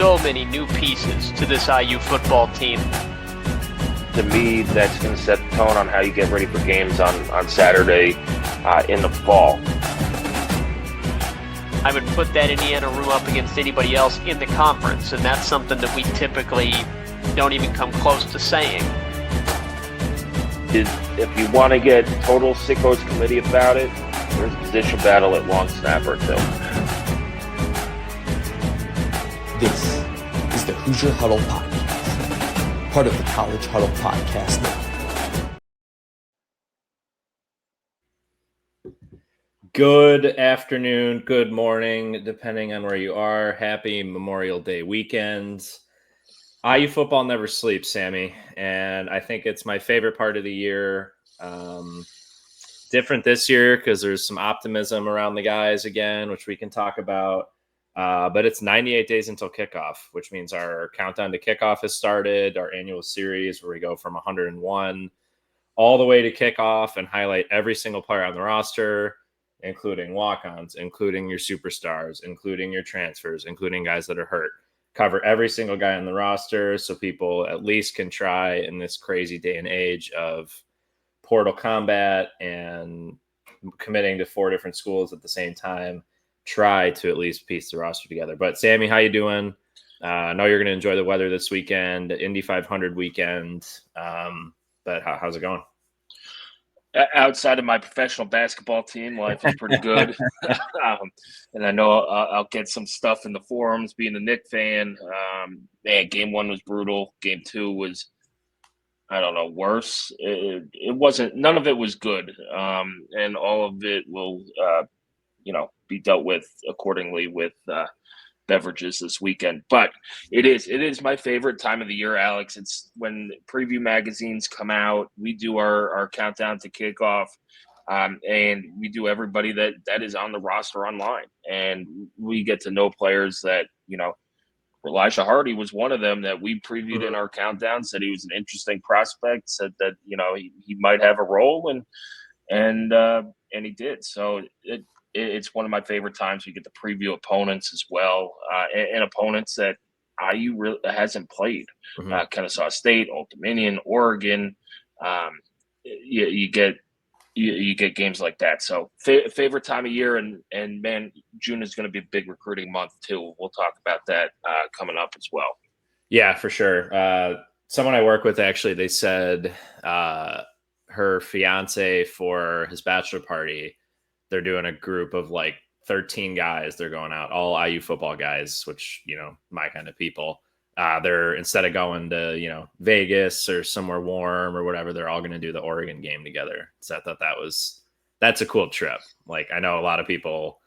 so many new pieces to this IU football team. To me, that's going to set the tone on how you get ready for games on Saturday in the fall. I would put that Indiana room up against anybody else in the conference, and that's something that we typically don't even come close to saying. If you want to get total sickos committee about it, there's a position battle at long snapper too. This is the Hoosier Huddle Podcast, part of the College Huddle Podcast Network. Good afternoon, good morning, depending on where you are. Happy Memorial Day weekend. IU football never sleeps, Sammy, and I think it's my favorite part of the year. Different this year because there's some optimism around the guys again, which we can talk about. But it's 98 days until kickoff, which means our countdown to kickoff has started, our annual series where we go from 101 all the way to kickoff and highlight every single player on the roster, including walk-ons, including your superstars, including your transfers, including guys that are hurt. Cover every single guy on the roster so people at least can try in this crazy day and age of portal combat and committing to 4 different schools at the same time, try to at least piece the roster together. But Sammy, how you doing? I know you're going to enjoy the weather this weekend, Indy500 Weekend. But how's it going? Outside of my professional basketball team, life is pretty good. And I know I'll get some stuff in the forums being a Knick fan. Man, game 1 was brutal. Game 2 was, I don't know, worse. It wasn't, none of it was good. And all of it will, be dealt with accordingly with beverages this weekend. But it is my favorite time of the year, Alex. It's when preview magazines come out. We do our countdown to kickoff, and we do everybody that is on the roster online, and we get to know players that, Elijah Hardy was one of them that we previewed in our countdown, said he was an interesting prospect, said that he might have a role, and he did. So it's one of my favorite times. We get to preview opponents as well, and opponents that IU really hasn't played. Kennesaw State, Old Dominion, Oregon. You get games like that. So favorite time of year, and man, June is going to be a big recruiting month too. We'll talk about that coming up as well. Yeah, for sure. Someone I work with, actually, they said her fiance for his bachelor party, they're doing a group of like 13 guys. They're going out, all IU football guys, which, my kind of people. They're, instead of going to, Vegas or somewhere warm or whatever, they're all going to do the Oregon game together. So I thought that's a cool trip. Like, I know a lot of people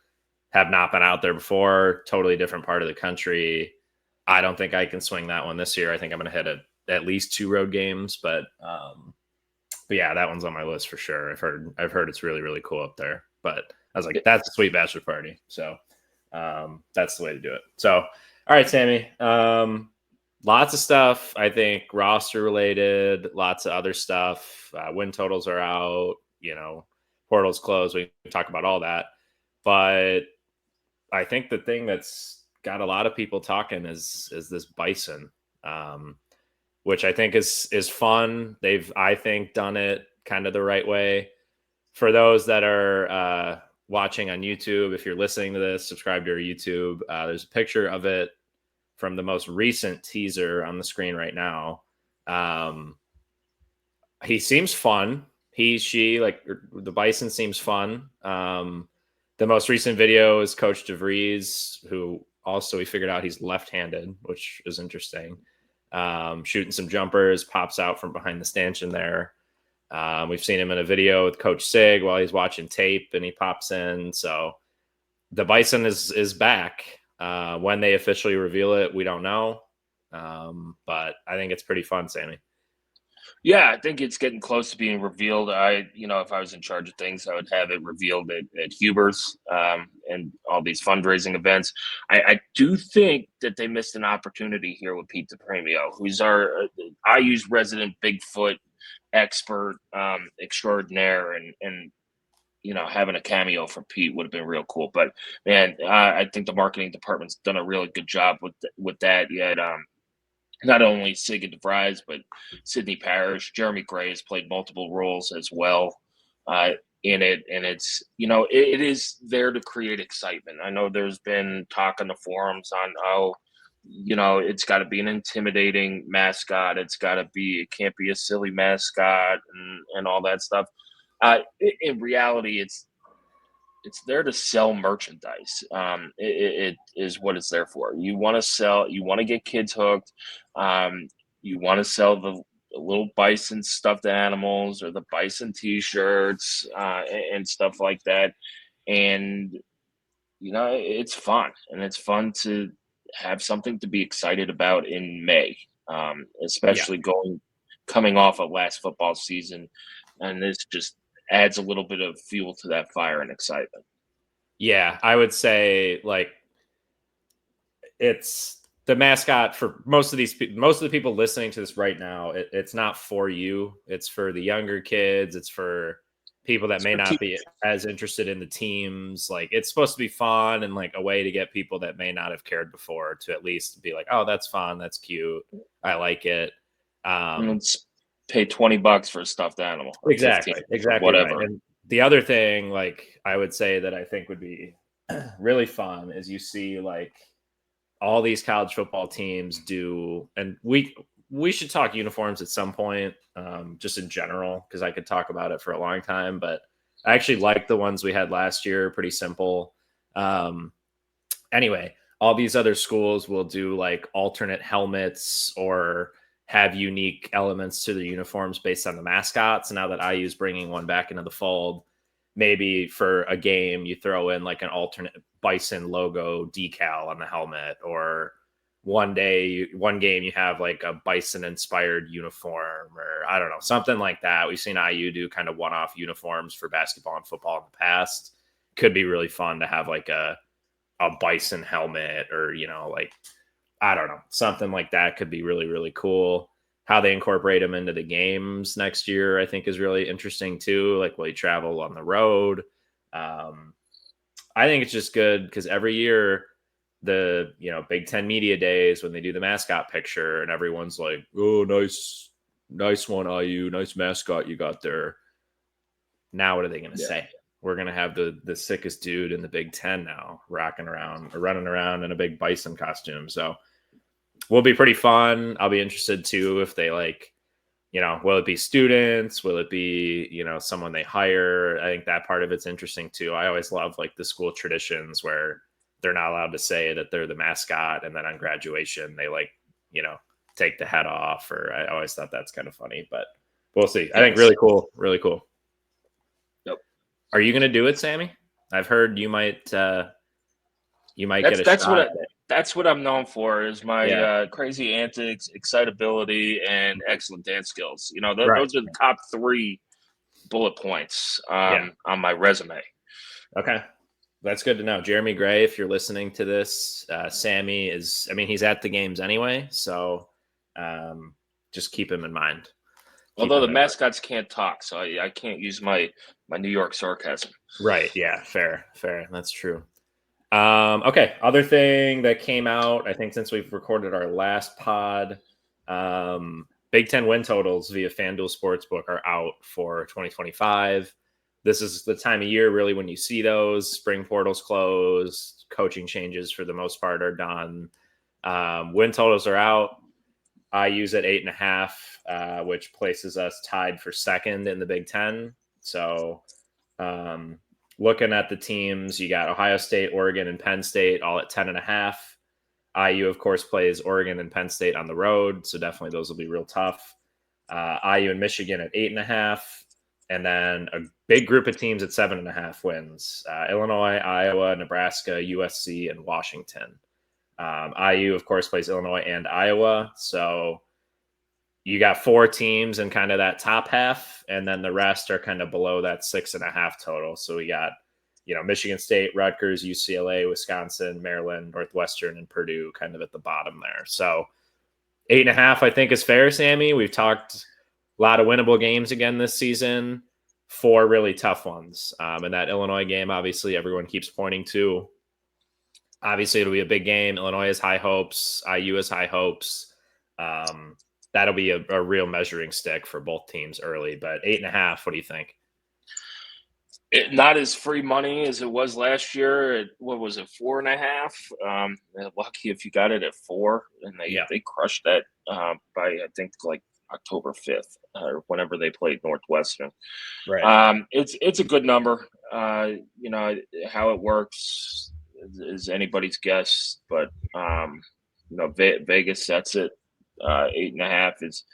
have not been out there before, totally different part of the country. I don't think I can swing that one this year. I think I'm going to hit at least 2 road games, but yeah, that one's on my list for sure. I've heard it's really, really cool up there. But I was like, that's a sweet bachelor party. So that's the way to do it. So, all right, Sammy. Lots of stuff, I think, roster related, lots of other stuff. Win totals are out, portals closed. We can talk about all that. But I think the thing that's got a lot of people talking is this Bison, which I think is fun. They've, I think, done it kind of the right way. For those that are watching on YouTube, if you're listening to this, subscribe to our YouTube. There's a picture of it from the most recent teaser on the screen right now. He seems fun. The Bison seems fun. The most recent video is Coach DeVries, who also we figured out he's left-handed, which is interesting. Shooting some jumpers, pops out from behind the stanchion there. We've seen him in a video with Coach Sig while he's watching tape, and he pops in. So the Bison is back. When they officially reveal it, we don't know. But I think it's pretty fun, Sammy. Yeah, I think it's getting close to being revealed. If I was in charge of things, I would have it revealed at Huber's and all these fundraising events. I do think that they missed an opportunity here with Pete DePremio, who's our IU's resident Bigfoot expert extraordinaire, and having a cameo for Pete would have been real cool. But man, I think the marketing department's done a really good job with that. You had not only Sigurd DeVries, but Sidney Parrish. Jeremy Gray has played multiple roles as well in it, and it's it is there to create excitement. I know there's been talk on the forums on it's got to be an intimidating mascot. It can't be a silly mascot and all that stuff. In reality, it's there to sell merchandise. It is what it's there for. You want to sell. You want to get kids hooked. You want to sell the little Bison stuffed animals or the Bison T-shirts and stuff like that. And it's fun, and it's fun to have something to be excited about in May, especially coming off of last football season, and this just adds a little bit of fuel to that fire and excitement. Yeah, I would say like it's the mascot for most of the people listening to this right now. It's not for you. It's for the younger kids. It's for people that may not be as interested in the teams. Like, it's supposed to be fun and like a way to get people that may not have cared before to at least be like, oh, that's fun. That's cute. I like it. Let's pay $20 for a stuffed animal. Exactly. Whatever. Right. And the other thing, like, I would say that I think would be really fun is you see like all these college football teams do, and we should talk uniforms at some point, just in general, because I could talk about it for a long time, but I actually like the ones we had last year. Pretty simple. Anyway, all these other schools will do like alternate helmets or have unique elements to their uniforms based on the mascots. Now that IU is bringing one back into the fold, maybe for a game you throw in like an alternate Bison logo decal on the helmet, or one game you have like a Bison inspired uniform, or I don't know, something like that. We've seen IU do kind of one-off uniforms for basketball and football in the past. Could be really fun to have like a Bison helmet, or like, I don't know, something like that could be really, really cool. How they incorporate them into the games next year, I think, is really interesting too. Like, will you travel on the road? I think it's just good because every year the Big Ten media days, when they do the mascot picture and everyone's like, oh, nice one, IU, nice mascot you got there. Now what are they going to say? We're going to have the sickest dude in the Big Ten now running around in a big Bison costume. So will be pretty fun. I'll be interested too if they like, will it be students? Will it be, someone they hire? I think that part of it's interesting too. I always love like the school traditions where they're not allowed to say that they're the mascot, and then on graduation they like, take the head off. Or I always thought that's kind of funny, but we'll see. I think really cool. Yep. Are you going to do it, Sammy? I've heard you might get a shot. That's what I'm known for, is my crazy antics, excitability, and excellent dance skills. Those are the top 3 bullet points on my resume. Okay. That's good to know. Jeremy Gray, if you're listening to this, Sammy he's at the games anyway, so just keep him in mind. Although the mascots can't talk, so I can't use my New York sarcasm. Right, yeah, fair. That's true. Okay, other thing that came out, I think since we've recorded our last pod, Big Ten win totals via FanDuel Sportsbook are out for 2025. This is the time of year really when you see those. Spring portals closed, coaching changes for the most part are done. Win totals are out. I use at 8.5, which places us tied for second in the Big Ten. So looking at the teams, you got Ohio State, Oregon, and Penn State all at 10.5. IU, of course, plays Oregon and Penn State on the road, so definitely those will be real tough. IU and Michigan at 8.5, and then a big group of teams at 7.5 wins. Illinois, Iowa, Nebraska, USC, and Washington. IU, of course, plays Illinois and Iowa, so you got 4 teams in kind of that top half, and then the rest are kind of below that 6.5 total. So we got, Michigan State, Rutgers, UCLA, Wisconsin, Maryland, Northwestern, and Purdue kind of at the bottom there. So 8.5, I think, is fair, Sammy. We've talked a lot of winnable games again this season. 4 really tough ones. And that Illinois game, obviously, everyone keeps pointing to. Obviously, it'll be a big game. Illinois has high hopes. IU has high hopes. That'll be a real measuring stick for both teams early. But 8.5, what do you think? Not as free money as it was last year. What was it, 4.5? Lucky if you got it at 4, and they crushed that by I think like October 5th or whenever they played Northwestern. Right. It's a good number. You know how it works is anybody's guess, but you know Vegas sets it 8.5 is.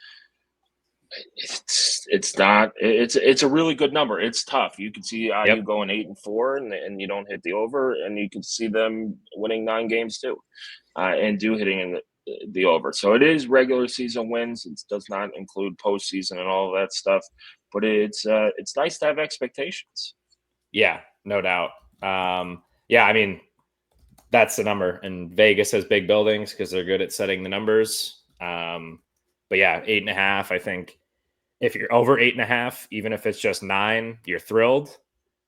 It's not. It's a really good number. It's tough. You can see IU going 8-4, and you don't hit the over, and you can see them winning 9 games too, and hitting in the over. So it is regular season wins. It does not include postseason and all of that stuff, but it's nice to have expectations. Yeah, no doubt. Yeah, I mean that's the number, and Vegas has big buildings because they're good at setting the numbers. But yeah, 8.5. I think. If you're over 8.5, even if it's just 9, you're thrilled.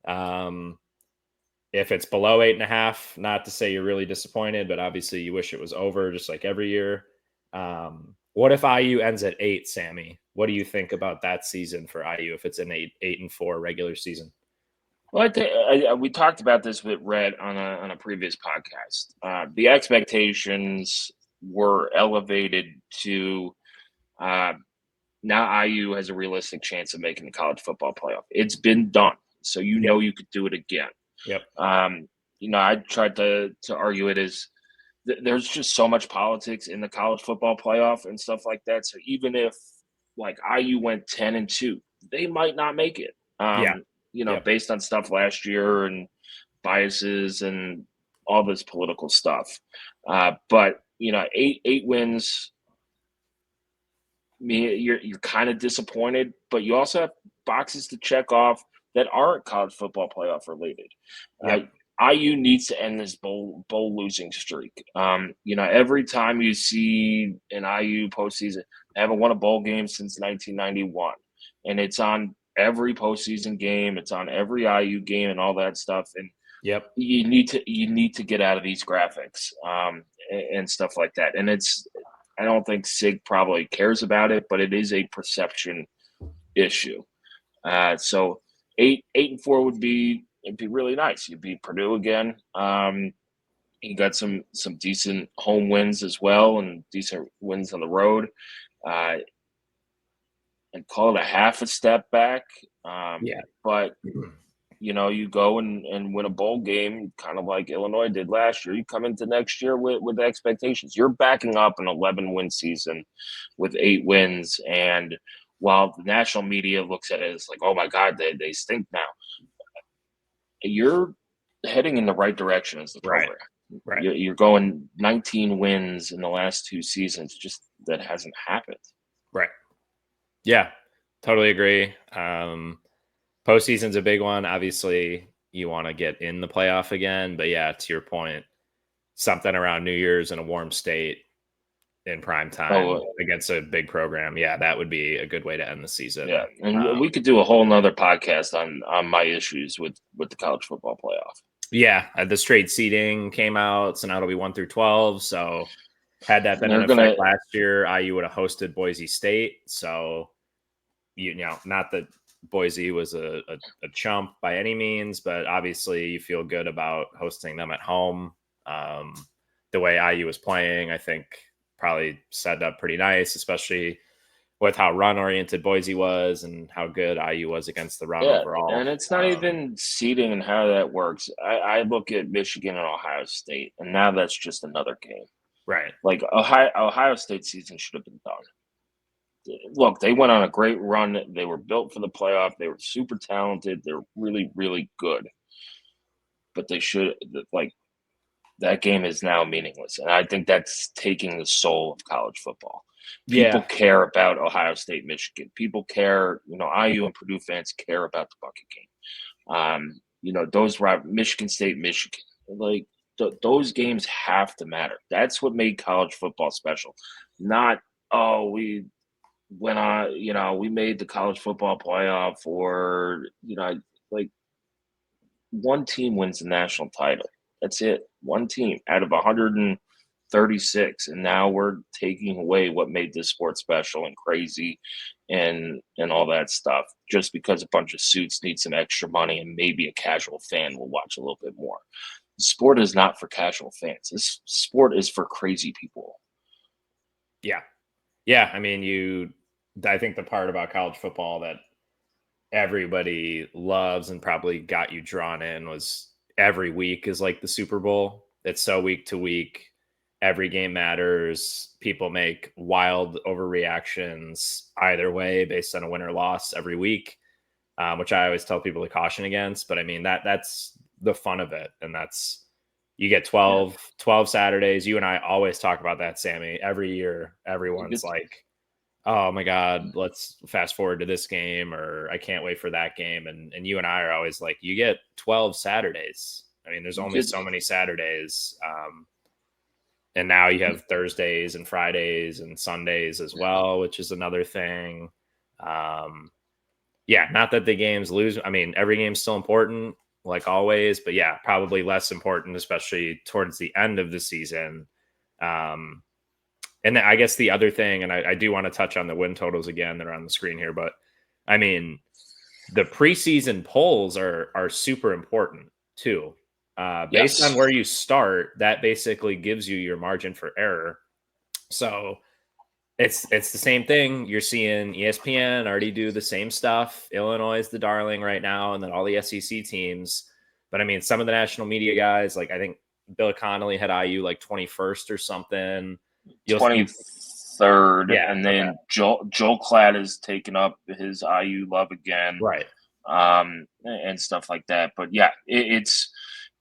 If it's below 8.5, not to say you're really disappointed, but obviously you wish it was over, just like every year. What if IU ends at 8, Sammy? What do you think about that season for IU if it's an 8-4 regular season? Well, I think we talked about this with Red on a previous podcast. The expectations were elevated to. Now IU has a realistic chance of making the college football playoff. It's been done, so you know you could do it again. Yep. You know, I tried to argue it as there's just so much politics in the college football playoff and stuff like that. So even if like IU went 10-2, they might not make it. You know, based on stuff last year and biases and all this political stuff. But you know, eight wins. You're kind of disappointed, but you also have boxes to check off that aren't college football playoff related. IU needs to end this bowl losing streak. You know, every time you see an IU postseason, they haven't won a bowl game since 1991, and it's on every postseason game. It's on every IU game and all that stuff. And you need to get out of these graphics and stuff like that. And I don't think SIG probably cares about it, but it is a perception issue. So 8-4 would be really nice. You'd beat Purdue again. You got some decent home wins as well, and decent wins on the road. And call it a half a step back. But you know, you go and win a bowl game, kind of like Illinois did last year. You come into next year with expectations. You're backing up an 11-win season with 8 wins. And while the national media looks at it as like, oh, my God, they stink now, you're heading in the right direction as the program. Right. You're going 19 wins in the last 2 seasons. Just that hasn't happened. Right. Yeah, totally agree. Postseason's a big one. Obviously, you want to get in the playoff again. But yeah, to your point, something around New Year's in a warm state in prime time against a big program. Yeah, that would be a good way to end the season. Yeah, and we could do a whole nother podcast on my issues with the college football playoff. Yeah, the straight seeding came out, so now it'll be 1 through 12. So had that been in effect last year, IU would have hosted Boise State. So, you know, not that Boise was a chump by any means, but obviously you feel good about hosting them at home. The way IU was playing, I think probably set up pretty nice, especially with how run-oriented Boise was and how good IU was against the run overall. And it's not even seeding and how that works. I look at Michigan and Ohio State, and now that's just another game. Right. Like Ohio State season should have been done. Look, they went on a great run. They were built for the playoff. They were super talented. They're really, really good. But they should, like, that game is now meaningless. And I think that's taking the soul of college football. People care about Ohio State, Michigan. People care, you know, IU and Purdue fans care about the bucket game. You know, those Michigan State, Michigan, like those games have to matter. That's what made college football special. Not, when we made the college football playoff, or like one team wins the national title. That's it. One team out of 136, and now we're taking away what made this sport special and crazy, and all that stuff, just because a bunch of suits need some extra money and maybe a casual fan will watch a little bit more. The sport is not for casual fans. This sport is for crazy people. Yeah. I mean, I think the part about college football that everybody loves and probably got you drawn in was every week is like the Super Bowl. It's so week to week. Every game matters. People make wild overreactions either way based on a win or loss every week, which I always tell people to caution against. But I mean, that's the fun of it. And you get 12 Saturdays. You and I always talk about that, Sammy. Every year, everyone's like, oh my God, let's fast forward to this game, or I can't wait for that game. And you and I are always like, you get 12 Saturdays. I mean, there's only so many Saturdays. And now you have Thursdays and Fridays and Sundays as well, which is another thing. Not that the games lose. I mean, every game's still important, like always, but yeah, probably less important, especially towards the end of the season. And then I guess the other thing, and I do want to touch on the win totals again, that are on the screen here, but I mean, the preseason polls are super important too. Based on where you start, that basically gives you your margin for error. So it's the same thing. You're seeing ESPN already do the same stuff. Illinois is the darling right now, and then all the SEC teams. But I mean, some of the national media guys, like I think Bill Connolly had IU like 21st or something. 23rd, and then Joel Klatt has taken up his IU love again, right? And stuff like that. But yeah, it's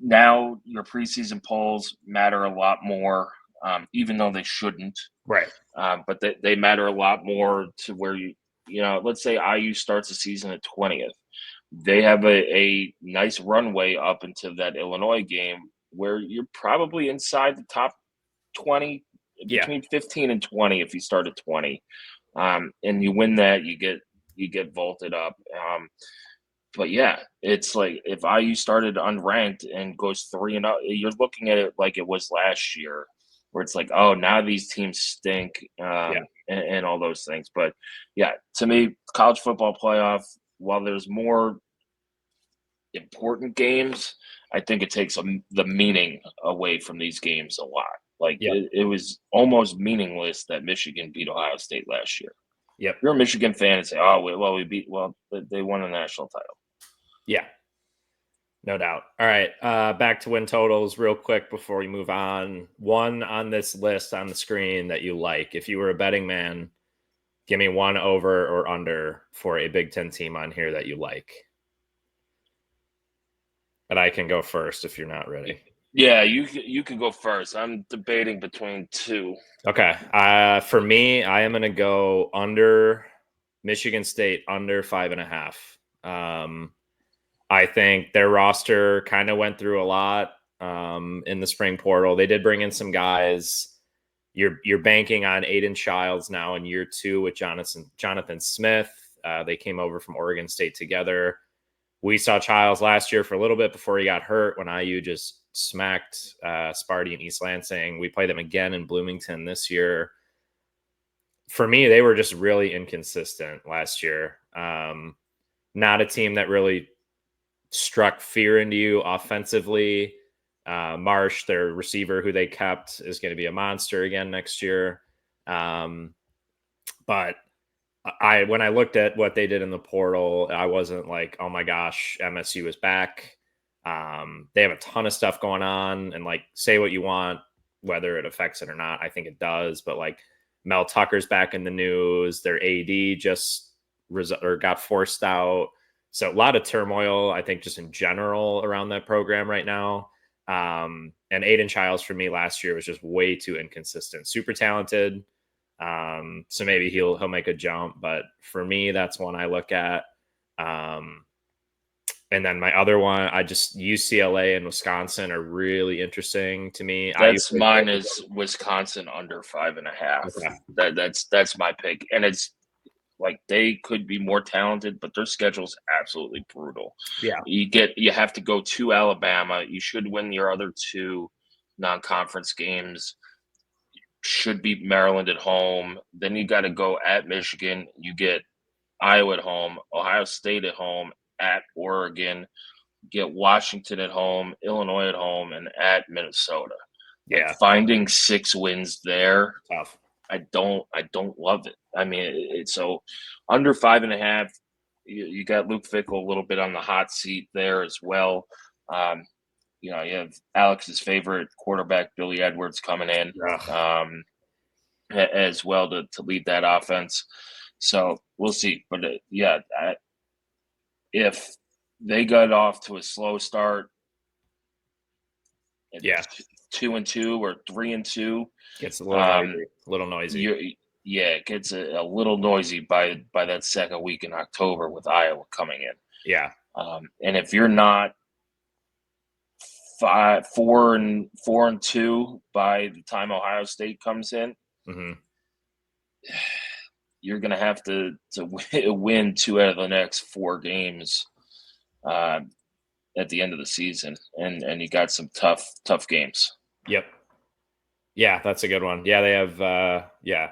now your preseason polls matter a lot more, even though they shouldn't, right? But they matter a lot more to where let's say IU starts the season at 20th. They have a nice runway up into that Illinois game where you're probably inside the top 20. Between 15 and 20 if you start at 20, and you win that, you get vaulted up. But yeah, it's like if IU started unranked and goes 3-0, you're looking at it like it was last year, where it's like, oh, now these teams stink, and all those things. But yeah, to me, college football playoff, while there's more important games, I think it takes the meaning away from these games a lot. Like it was almost meaningless that Michigan beat Ohio State last year. Yep. If you're a Michigan fan and say, they won a national title. Yeah, no doubt. All right, back to win totals real quick before we move on. One on this list on the screen that you like. If you were a betting man, give me one over or under for a Big Ten team on here that you like. But I can go first if you're not ready. Yeah, you can go first. I'm debating between two. Okay. For me, I am going to go under Michigan State, under 5.5. I think their roster kind of went through a lot in the spring portal. They did bring in some guys. You're banking on Aiden Childs now in year 2 with Jonathan Smith. They came over from Oregon State together. We saw Childs last year for a little bit before he got hurt when IU just smacked Sparty and East Lansing. We played them again in Bloomington this year. For me, they were just really inconsistent last year. Not a team that really struck fear into you offensively. Marsh, their receiver who they kept, is going to be a monster again next year. But when I looked at what they did in the portal, I wasn't like, oh my gosh, MSU is back. They have a ton of stuff going on, and like, say what you want, whether it affects it or not. I think it does, but like Mel Tucker's back in the news. Their AD just got forced out. So a lot of turmoil, I think, just in general around that program right now. And Aiden Childs for me last year was just way too inconsistent. Super talented. So maybe he'll make a jump, but for me, that's one I look at. And then my other one, UCLA and Wisconsin are really interesting to me. Mine is Wisconsin under 5.5. Okay. That's my pick. And it's Like, they could be more talented, but their schedule's absolutely brutal. Yeah. You have to go to Alabama. You should win your other 2 non-conference games. Should beat Maryland at home. Then you got to go at Michigan. You get Iowa at home, Ohio State at home, at Oregon, get Washington at home, Illinois at home, and at Minnesota. Yeah. Like, finding 6 wins there, Tough. I don't love it. I mean, it's so under 5.5. You got Luke Fickell a little bit on the hot seat there as well. You have Alex's favorite quarterback, Billy Edwards, coming in as well to lead that offense. So we'll see. But if they got off to a slow start, 2-2 or 3-2, gets a little noisy. It gets a little noisy by that second week in October with Iowa coming in. Yeah. And if you're not 4-2 by the time Ohio State comes in, you're going to have to win 2 out of the next 4 games at the end of the season, and you got some tough games. Yep. Yeah, that's a good one. Yeah, they have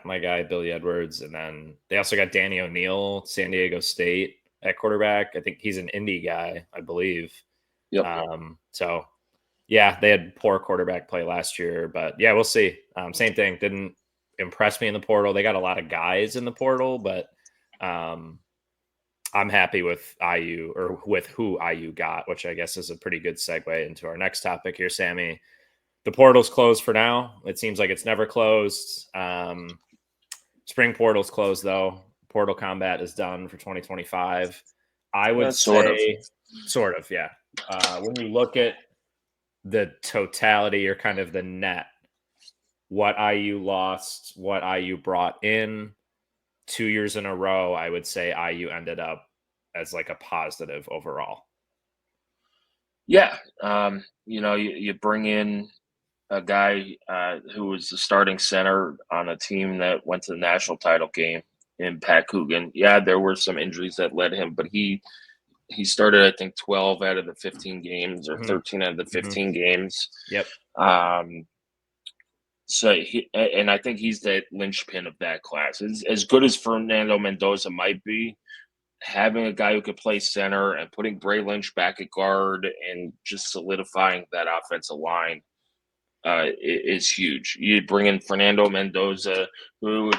my guy Billy Edwards, and then they also got Danny O'Neal, San Diego State at quarterback. I think he's an Indy guy, I believe. Yep. So yeah, they had poor quarterback play last year, but yeah, we'll see. Same thing. Didn't impress me in the portal. They got a lot of guys in the portal, but I'm happy with IU, or with who IU got, which I guess is a pretty good segue into our next topic here, Sammy. The portal's closed for now. It seems like it's never closed. Spring portal's closed, though. Portal combat is done for 2025. I would say, sort of, yeah. When you look at the totality, or kind of the net, what IU lost, what IU brought in 2 years in a row, I would say IU ended up as like a positive overall. Yeah. You bring in a guy who was the starting center on a team that went to the national title game in Pat Coogan. Yeah, there were some injuries that led him, but he started, I think, 12 out of the 15 games, or 13 out of the 15 games. Yep. So I think he's the linchpin of that class. As good as Fernando Mendoza might be, having a guy who could play center and putting Bray Lynch back at guard and just solidifying that offensive line is huge. You bring in Fernando Mendoza, who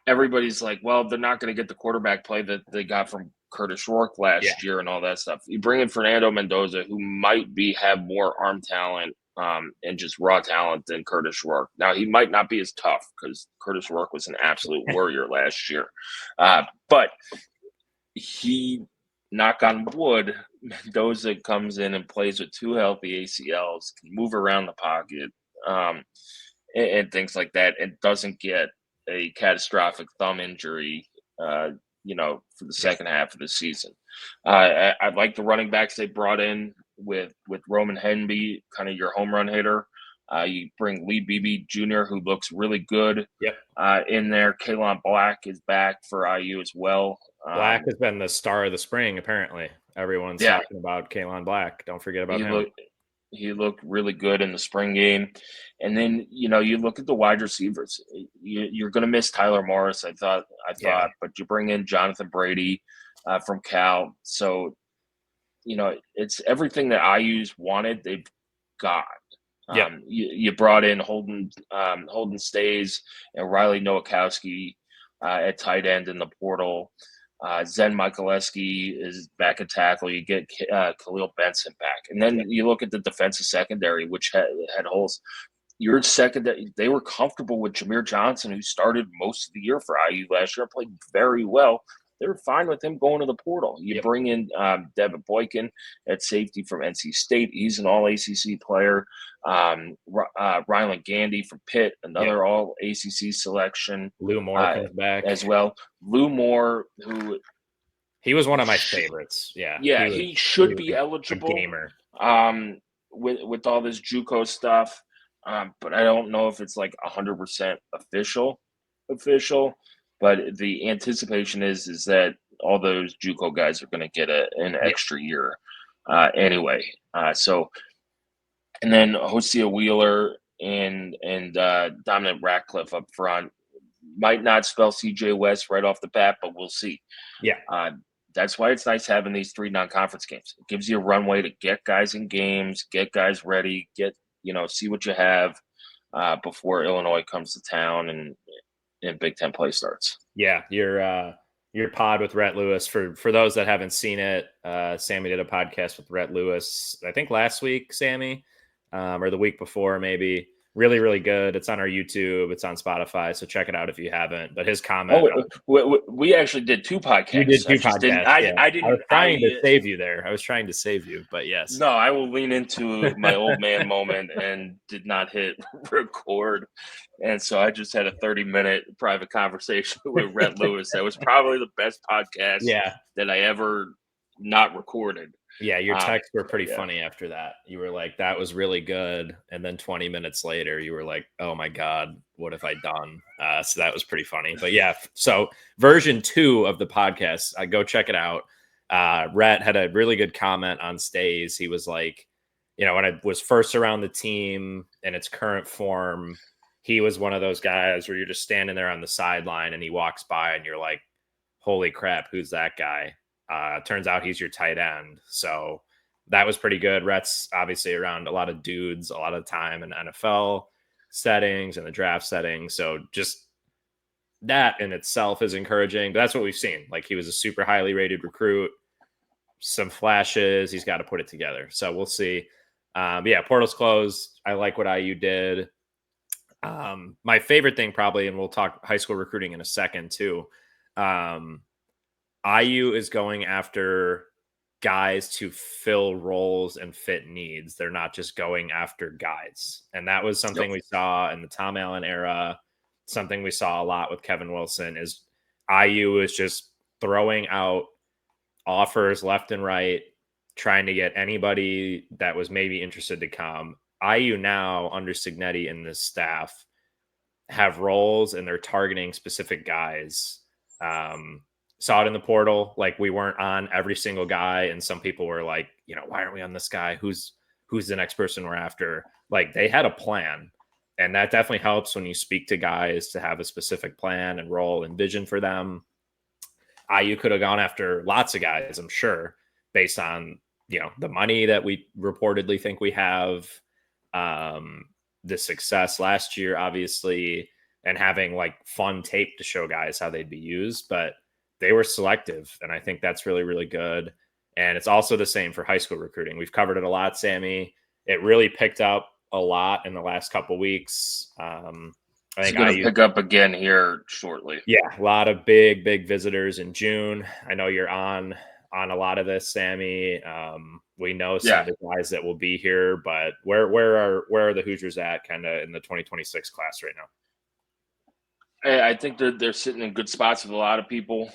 everybody's like, well, they're not going to get the quarterback play that they got from Curtis Rourke last year and all that stuff. You bring in Fernando Mendoza, who might have more arm talent and just raw talent than Curtis Rourke. Now, he might not be as tough, because Curtis Rourke was an absolute warrior last year. But he, knock on wood, Mendoza comes in and plays with 2 healthy ACLs, can move around the pocket, and things like that, and doesn't get a catastrophic thumb injury, for the second half of the season. I like the running backs they brought in with Roman Henby, kind of your home run hitter. You bring Lee Beebe Jr., who looks really good. Yep. In there. Kalon Black is back for IU as well. Black has been the star of the spring, apparently. Everyone's talking about Kalon Black. Don't forget about him. He looked really good in the spring game. And then, you look at the wide receivers. You're going to miss Tyler Morris, I thought, but you bring in Jonathan Brady from Cal. So, it's everything that IU's wanted, they've got. You brought in Holden Stays and Riley Nowakowski at tight end in the portal. Zen Michaleski is back at tackle. You get Khalil Benson back. And then you look at the defensive secondary, which had holes. Your secondary, they were comfortable with Jameer Johnson, who started most of the year for IU last year, played very well. They were fine with him going to the portal. You bring in Devin Boykin at safety from NC State. He's an all-ACC player. Rylan Gandy from Pitt, another all-ACC selection. Lou Moore comes back as well. Lou Moore, who he was one of my favorites. Yeah, he should be eligible. A gamer. With all this JUCO stuff, but I don't know if it's like 100% official. But the anticipation is that all those JUCO guys are going to get an extra year anyway. And then Hosea Wheeler and Dominic Ratcliffe up front might not spell CJ West right off the bat, but we'll see. Yeah. That's why it's nice having these 3 non-conference games. It gives you a runway to get guys in games, get guys ready, see what you have before Illinois comes to town and Big Ten play starts. Yeah, your pod with Rhett Lewis. For those that haven't seen it, Sammy did a podcast with Rhett Lewis, I think last week, Sammy, or the week before, maybe. Really, really good. It's on our YouTube. It's on Spotify. So check it out if you haven't. But his comment. We actually did 2 podcasts. You did 2 podcasts. I was trying to save you there. I was trying to save you, but yes. No, I will lean into my old man moment and did not hit record. And so I just had a 30-minute private conversation with Rhett Lewis. That was probably the best podcast that I ever not recorded. Yeah, your texts were pretty funny after that. You were like, that was really good. And then 20 minutes later, you were like, oh my God, what have I done? So that was pretty funny. But yeah, so version 2 of the podcast, go check it out. Rhett had a really good comment on Stays. He was like, when I was first around the team in its current form, he was one of those guys where you're just standing there on the sideline and he walks by and you're like, holy crap, who's that guy? Turns out he's your tight end. So that was pretty good. Rhett's obviously around a lot of dudes, a lot of time in NFL settings and the draft settings. So just that in itself is encouraging. But that's what we've seen. Like, he was a super highly rated recruit, some flashes. He's got to put it together. So we'll see. But yeah, portal's closed. I like what IU did. My favorite thing probably, and we'll talk high school recruiting in a second too. IU is going after guys to fill roles and fit needs. They're not just going after guys. And that was something we saw in the Tom Allen era. Something we saw a lot with Kevin Wilson is IU is just throwing out offers left and right, trying to get anybody that was maybe interested to come. IU now, under Signetti and this staff, have roles and they're targeting specific guys. Saw it in the portal. Like, we weren't on every single guy. And some people were like, why aren't we on this guy? Who's the next person we're after? Like, they had a plan. And that definitely helps when you speak to guys to have a specific plan and role and vision for them. IU could have gone after lots of guys, I'm sure, based on, the money that we reportedly think we have, the success last year, obviously, and having like fun tape to show guys how they'd be used. But they were selective, and I think that's really, really good. And it's also the same for high school recruiting. We've covered it a lot, Sammy. It really picked up a lot in the last couple weeks. I think it's going to pick up again here shortly. Yeah, a lot of big visitors in June. I know you're on a lot of this, Sammy. We know some of the guys that will be here, but where are the Hoosiers at kind of in the 2026 class right now? I think they're sitting in good spots with a lot of people.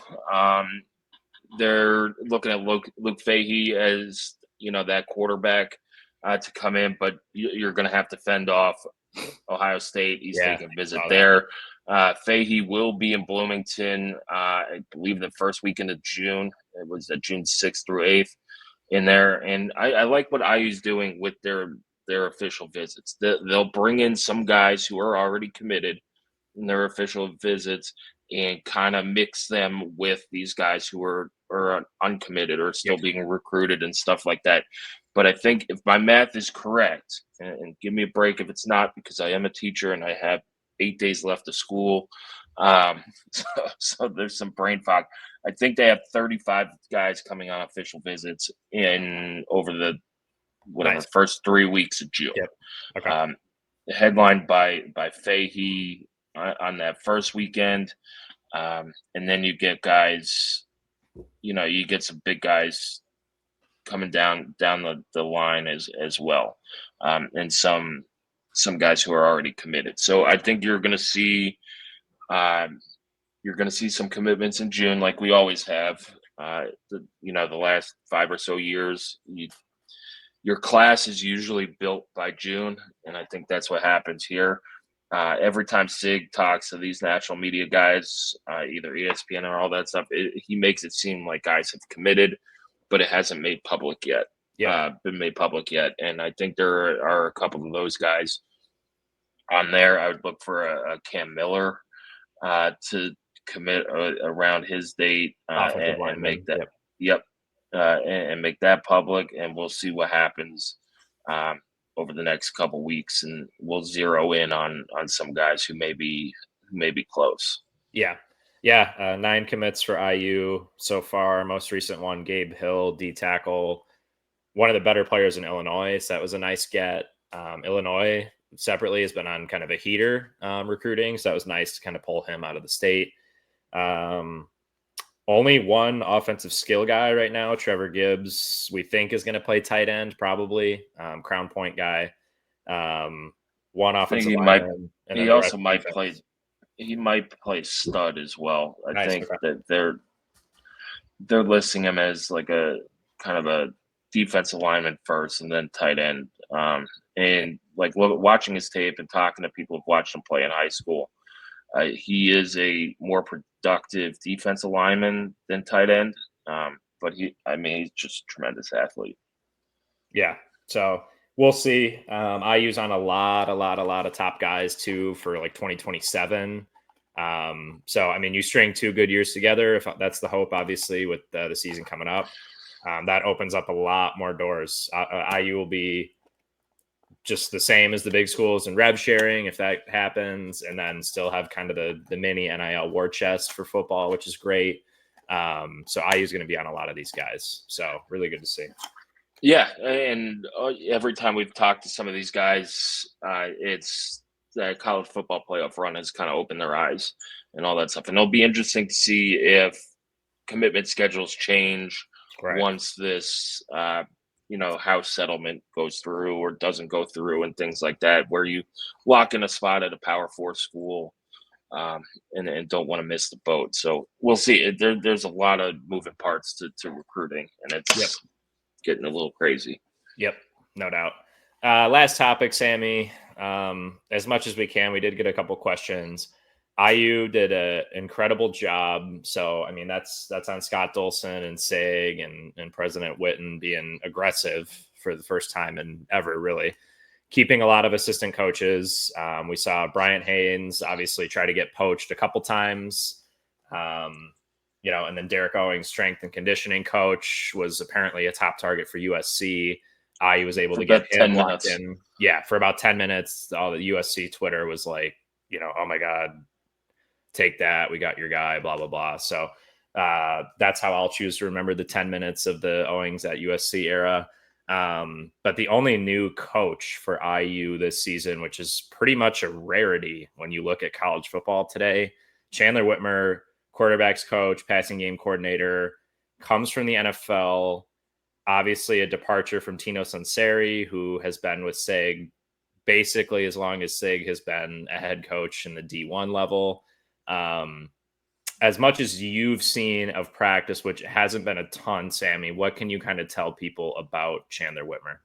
They're looking at Luke Fahey as, that quarterback to come in, but you're going to have to fend off Ohio State. He's taking a visit there. Fahey will be in Bloomington, I believe the first weekend of June. It was June 6th through 8th in there. And I like what IU's doing with their official visits. They'll bring in some guys who are already committed in their official visits and kind of mix them with these guys who are uncommitted or still being recruited and stuff like that. But I think if my math is correct, and give me a break if it's not, because I am a teacher and I have 8 days left of school. So there's some brain fog. I think they have 35 guys coming on official visits over the first 3 weeks of June. Yep. Okay. Headlined by Fahey on that first weekend. And then you get guys, you get some big guys coming down the line as well. And some guys who are already committed. So I think you're going to see some commitments in June, like we always have. The last 5 or so years, your class is usually built by June, and I think that's what happens here. every time Sig talks to these national media guys, either ESPN or all that stuff, he makes it seem like guys have committed, but it hasn't made public yet. Been made public yet, and I think there are a couple of those guys on there. I would look for a Cam Miller to commit around his date and make that. And make that public, and we'll see what happens over the next couple weeks, and we'll zero in on some guys who may be close. 9 commits for IU so far. Most recent one, Gabe Hill, D tackle, one of the better players in Illinois. So that was a nice get. Illinois separately has been on kind of a heater recruiting, so that was nice to kind of pull him out of the state. Only one offensive skill guy right now, Trevor Gibbs, we think is going to play tight end, probably. Crown Point guy. One offensive lineman. He also might play. He might play stud as well. I think that they're listing him as like a kind of a defensive lineman first, and then tight end. And like watching his tape and talking to people who've watched him play in high school, he is a more productive defensive lineman than tight end. But he's just a tremendous athlete. Yeah. So we'll see. IU's on a lot of top guys too for like 2027. So, you string 2 good years together, if that's the hope, obviously, with the season coming up, that opens up a lot more doors. IU will be just the same as the big schools and rev sharing, if that happens, and then still have kind of the mini NIL war chest for football, which is great. So IU is going to be on a lot of these guys. So really good to see. Yeah. And every time we've talked to some of these guys, it's the college football playoff run has kind of opened their eyes and all that stuff. And it'll be interesting to see if commitment schedules change once this, house settlement goes through or doesn't go through and things like that, where you lock in a spot at a Power 4 school and don't want to miss the boat. So we'll see. There's a lot of moving parts to recruiting, and it's getting a little crazy. Yep, no doubt. Last topic, Sammy. As much as we can, we did get a couple questions. IU did an incredible job. So, that's on Scott Dolson and Sig and President Witten being aggressive for the first time in ever, really. Keeping a lot of assistant coaches. We saw Bryant Haynes obviously try to get poached a couple times. And then Derek Owings, strength and conditioning coach, was apparently a top target for USC. IU was able to get him locked in. Yeah, for about 10 minutes. All the USC Twitter was like, oh my God, take that. We got your guy, blah, blah, blah. So that's how I'll choose to remember the 10 minutes of the Owings at USC era. But the only new coach for IU this season, which is pretty much a rarity when you look at college football today, Chandler Whitmer, quarterbacks coach, passing game coordinator, comes from the NFL. Obviously a departure from Tino Sunseri, who has been with SIG basically as long as SIG has been a head coach in the D1 level. As much as you've seen of practice, which hasn't been a ton, Sammy, what can you kind of tell people about Chandler Whitmer?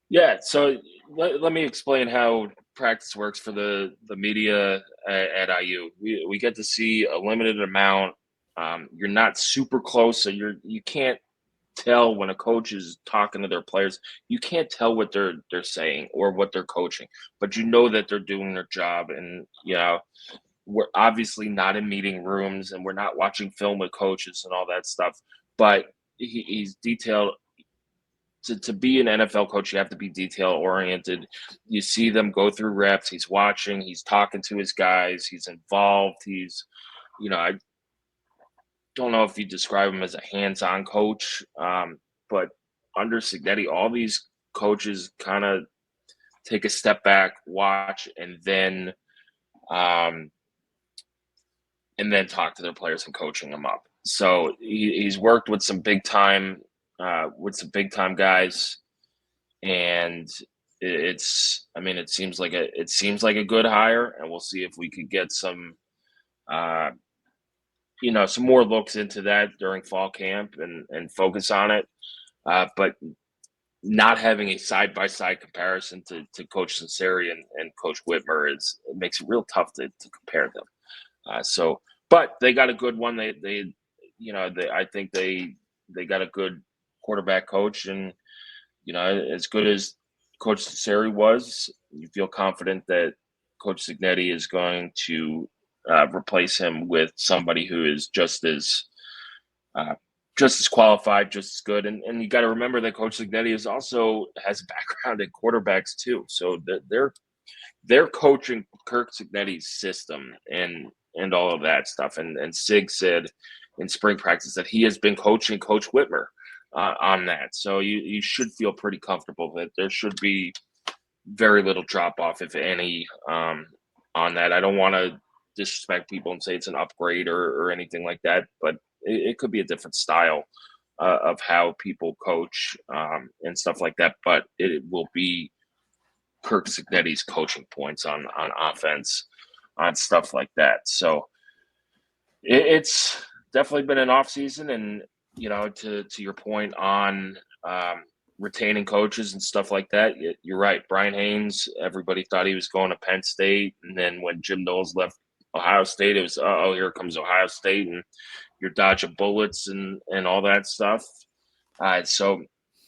Yeah, so let me explain how practice works for the media at IU. We get to see a limited amount. You're not super close, so you can't tell when a coach is talking to their players. You can't tell what they're saying or what they're coaching, but you know that they're doing their job. And we're obviously not in meeting rooms, and we're not watching film with coaches and all that stuff. But he's detailed. To be an NFL coach, you have to be detail oriented. You see them go through reps. He's watching. He's talking to his guys. He's involved. I don't know if you describe him as a hands-on coach, but under Signetti, all these coaches kind of take a step back, watch, and then talk to their players and coaching them up. So he's worked with some big time guys, and it seems like a good hire, and we'll see if we could get some more looks into that during fall camp and focus on it. But not having a side-by-side comparison to Coach Sinceri and Coach Whitmer it makes it real tough to compare them. But they got a good one. I think they got a good quarterback coach, and as good as Coach Sinceri was, you feel confident that Coach Signetti is going to replace him with somebody who is just as qualified, just as good. And you got to remember that Coach Signetti has a background in quarterbacks too. So they're coaching Kirk Signetti's system and all of that stuff. And Sig said in spring practice that he has been coaching Coach Whitmer on that. So you should feel pretty comfortable that there should be very little drop off, if any, on that. I don't want to disrespect people and say it's an upgrade or anything like that, but it could be a different style of how people coach and stuff like that. But it will be Kirk Signetti's coaching points on offense, on stuff like that. So it's definitely been an off season, and to your point on retaining coaches and stuff like that, you're right. Brian Haynes, everybody thought he was going to Penn State, and then when Jim Knowles left Ohio State, it was here comes Ohio State, and you're dodging bullets and all that stuff. So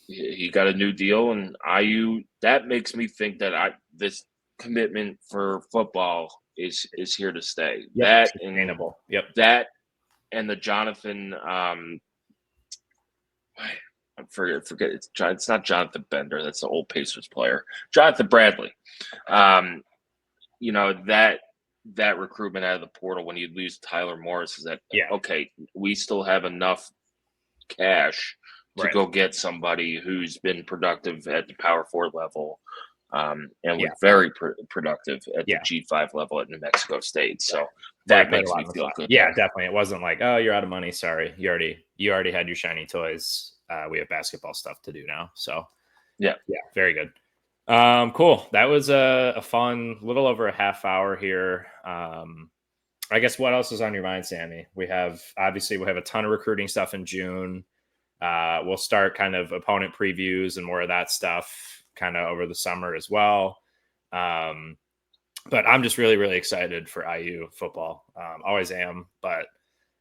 he got a new deal, and IU. That makes me think that this commitment for football is here to stay. Yep, that sustainable. Yep. That and the Jonathan. I forget. It's not Jonathan Bender. That's the old Pacers player. Jonathan Bradley. That recruitment out of the portal when you lose Tyler Morris is that okay? We still have enough cash to go get somebody who's been productive at the Power 4 level, and was very productive at the G5 level at New Mexico State. So that makes me feel good. Yeah, definitely. It wasn't like, oh, you're out of money. Sorry, you already had your shiny toys. We have basketball stuff to do now. So yeah, very good. Cool. That was a fun little over a half hour here. I guess what else is on your mind, Sammy? We have a ton of recruiting stuff in June. We'll start kind of opponent previews and more of that stuff kind of over the summer as well. But I'm just really, really excited for IU football. Always am, but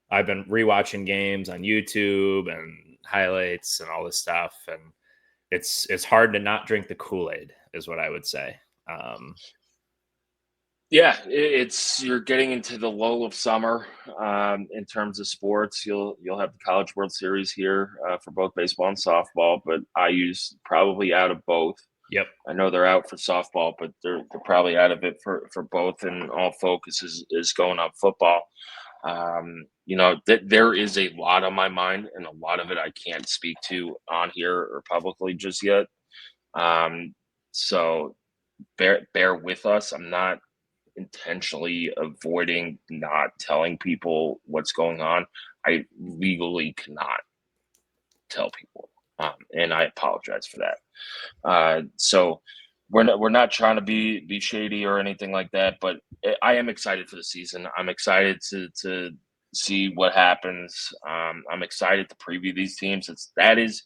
I've been rewatching games on YouTube and highlights and all this stuff. And it's hard to not drink the Kool-Aid is what I would say. You're getting into the lull of summer in terms of sports. You'll have the College World Series here for both baseball and softball, but IU's probably out of both. Yep. I know they're out for softball, but they're probably out of it for both, and all focus is going on football. There is a lot on my mind, and a lot of it I can't speak to on here or publicly just yet. So bear with us. I'm not intentionally avoiding not telling people what's going on. I legally cannot tell people, and I apologize for that. So we're not trying to be shady or anything like that, but I am excited for the season. I'm excited to see what happens. I'm excited to preview these teams. That is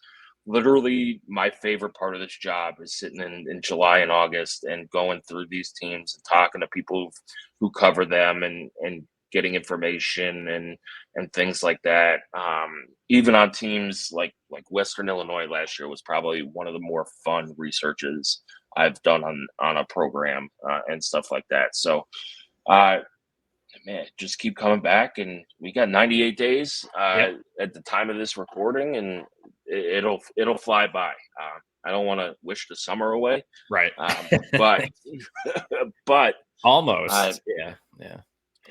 literally my favorite part of this job, is sitting in July and August and going through these teams and talking to people who cover them and getting information and things like that. Even on teams like Western Illinois last year was probably one of the more fun researches I've done on a program and stuff like that. So, man, just keep coming back, and we got 98 days at the time of this recording, and it'll fly by. I don't want to wish the summer away, right? But almost, yeah.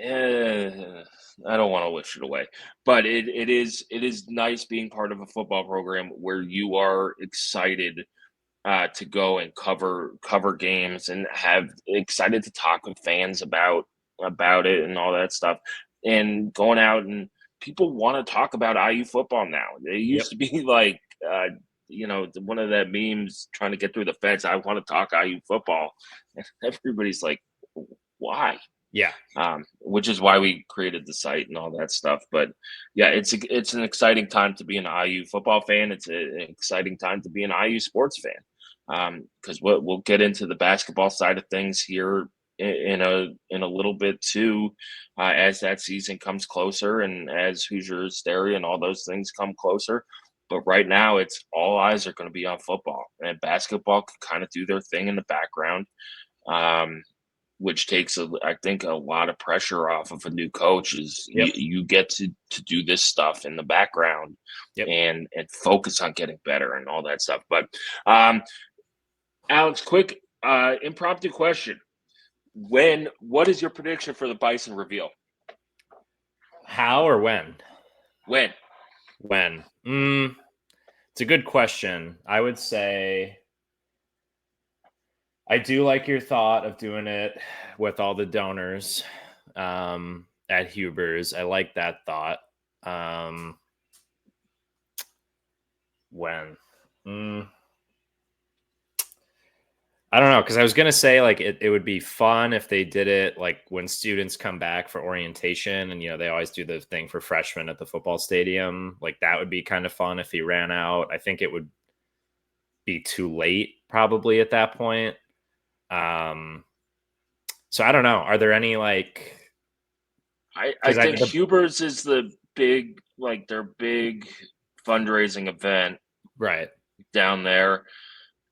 I don't want to wish it away, but it is nice being part of a football program where you are excited to go and cover games and excited to talk with fans about it and all that stuff, and going out, and people want to talk about IU football now. They used to be like, one of that memes trying to get through the fence. I want to talk IU football, and everybody's like, why? Yeah. Which is why we created the site and all that stuff. But yeah, it's an exciting time to be an IU football fan. It's an exciting time to be an IU sports fan. Because we'll get into the basketball side of things here in a little bit too, as that season comes closer and as Hoosier Hysteria and all those things come closer. But right now, it's all eyes are going to be on football, and basketball can kind of do their thing in the background, which takes, I think, a lot of pressure off of a new coach. Is you get to do this stuff in the background, and focus on getting better and all that stuff. But Alex, quick impromptu question: what is your prediction for the Bison reveal? How or when? When? It's a good question. I would say I do like your thought of doing it with all the donors at Huber's. I like that thought. When? I don't know, because I was going to say, like, it would be fun if they did it, like, when students come back for orientation, and, they always do the thing for freshmen at the football stadium. Like, that would be kind of fun if he ran out. I think it would be too late, probably, at that point. So I don't know. Are there any, like... I think Huber's is the big, like, their big fundraising event. Right. Down there.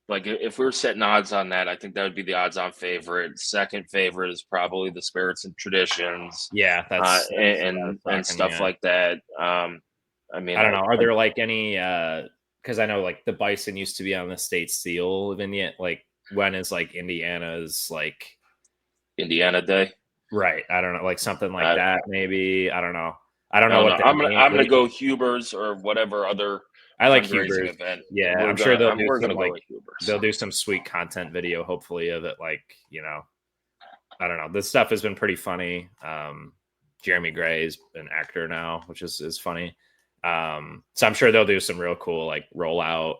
Like, if we were setting odds on that, I think that would be the odds-on favorite. Second favorite is probably the Spirits and Traditions. Yeah, that's and stuff like that. I mean, I don't know. Are there like any? Because I know like the Bison used to be on the state seal vignette. Like, when is like Indiana's like Indiana Day? Right. I don't know. Like something like that. Maybe. I don't know. I don't know what. I'm gonna go Huber's or whatever other. I like Huber's event. Yeah, I'm sure they'll do some, like, they'll do some sweet content video, hopefully, of it. Like, I don't know. This stuff has been pretty funny. Jeremy Gray's an actor now, which is funny. So I'm sure they'll do some real cool, like, rollout.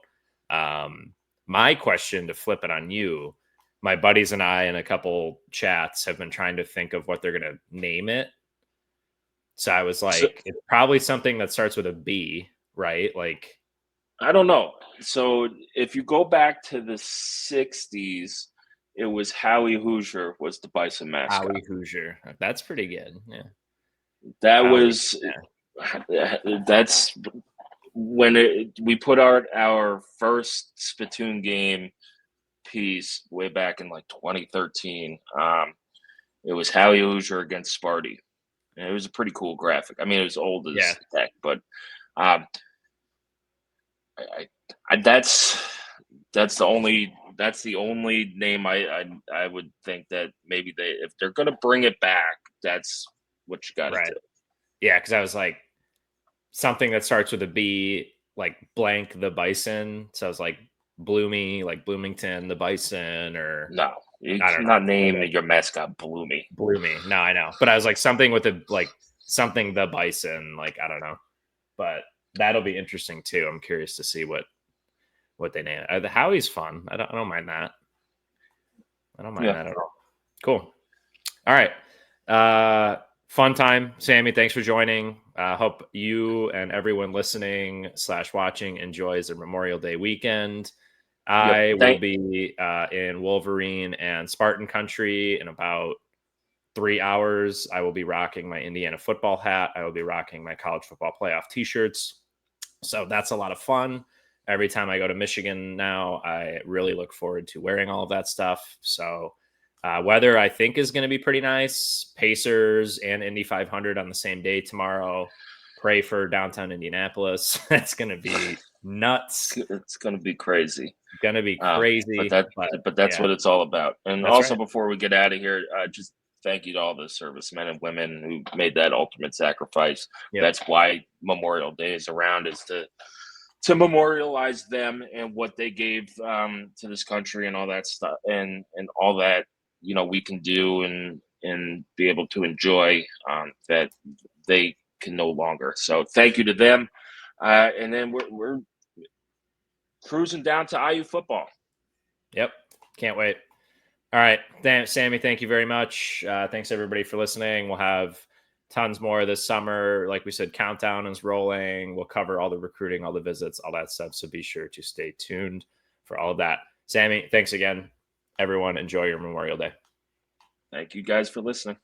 My question, to flip it on you, my buddies and I in a couple chats have been trying to think of what they're going to name it. So I was like, it's probably something that starts with a B, right? Like, I don't know. So if you go back to the 60s, it was Howie Hoosier was the Bison mascot. Howie Hoosier. That's pretty good. Yeah. That's when we put out our first Spittoon game piece way back in like 2013. It was Howie Hoosier against Sparty. And it was a pretty cool graphic. I mean, it was old as heck, but that's the only name I would think that maybe if they're gonna bring it back, that's what you got to do. Yeah, because I was like, something that starts with a B, like blank the Bison. So I was like, Bloomy, like Bloomington, the Bison, or no, you cannot name your mascot Bloomy. No, I know, but I was like something with something the Bison, like I don't know, but that'll be interesting too. I'm curious to see what they name it. The Howie's fun. I don't mind that. I don't mind that at all. Cool. All right. Fun time. Sammy, thanks for joining. Hope you and everyone listening / watching enjoys the Memorial Day weekend. I will be in Wolverine and Spartan country in about 3 hours. I will be rocking my Indiana football hat. I will be rocking my college football playoff t-shirts. So that's a lot of fun. Every time I go to Michigan now, I really look forward to wearing all of that stuff. So weather, I think, is going to be pretty nice. Pacers and Indy500 on the same day tomorrow. Pray for downtown Indianapolis. It's going to be nuts. It's going to be crazy. Going to be crazy. But that's what it's all about. And that's also, before we get out of here, just thank you to all the servicemen and women who made that ultimate sacrifice. Yep. That's why Memorial Day is around, is to memorialize them and what they gave to this country and all that stuff, and all that we can do and be able to enjoy that they can no longer. So thank you to them, and then we're cruising down to IU football. Yep, can't wait. All right. Sammy, thank you very much. Thanks everybody for listening. We'll have tons more this summer. Like we said, countdown is rolling. We'll cover all the recruiting, all the visits, all that stuff. So be sure to stay tuned for all of that. Sammy, thanks again. Everyone, enjoy your Memorial Day. Thank you guys for listening.